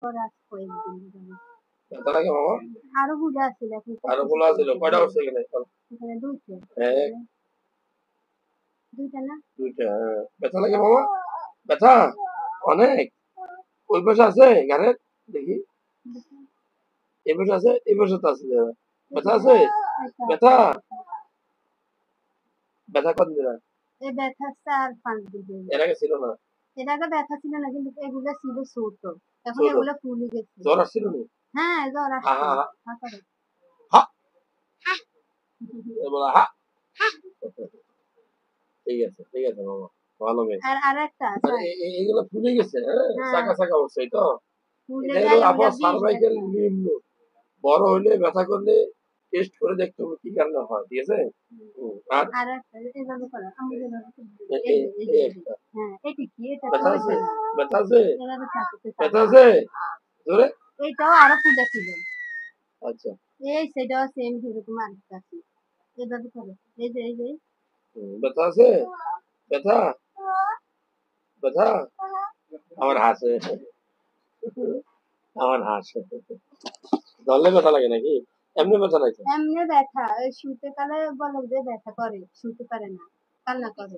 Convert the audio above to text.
রাত কয়েকদিন ধরে। ব্যথা লাগে মামা? আরো গুলো আছিল এখন তো আরো গুলো আছিল কয়টা করছে এখানে? এখানে দুইটা এক দুইটা না দুইটা। ব্যথা লাগে মামা? ব্যথা অনেক? ওই পাশে আছে গানের দেখি, এই পাশে আছে, এই পাশে তো আছে। ব্যথা আছে? ব্যথা ব্যথা কত দিন? এই ব্যথা 4-5 দিন। এর আগে ছিল না? এর আগে ব্যথা ছিল না, কিন্তু এগুলো ছিল ছোট, এখন ছোট? এগুলো ফুলে গেছে। জ্বর আসছিল না? হ্যাঁ জ্বর হা আসছে। হা হা করে। হা বলা হা। ঠিক আছে ঠিক আছে মামা, ভালো মেয়ে। আর আরেকটা আছে, এইগুলো ফুলে গেছে, হ্যাঁ চাকা চাকা উঠছে তো। ফুলে এটা হলো গেলে আপনার ওটা বিষ সার্ভাইকেল ব্যথা। নিম্ন, বড় হলে ব্যথা করলে টেস্ট করে দেখতে হবে কি কারণে হয়, ঠিক আছে? আর আর একটা এভাবে করো, আমি যেভাবে করি। এই একটা হ্যাঁ এটা কি, এটা ব্যথা আছে? চলবে না, ব্যথা আছে? এভাবে থাকতে ব্যথা থাকবে। আছে ধরে? এইটাও আরো ফুলে ছিল, আচ্ছা এই সেটাও সেম সেরকম আরেকটা আছে, এভাবে করো। এই যে ব্যথা আছে? ব্যথা ব্যথা আমার হাসে, আমার হাসে ধরলে ব্যথা লাগে নাকি? এমনি ব্যথা নাকি? এমনি ব্যথা, ওই শুতে কালে বলে যে ব্যথা করে, শুতে পারে না, কান্না করে।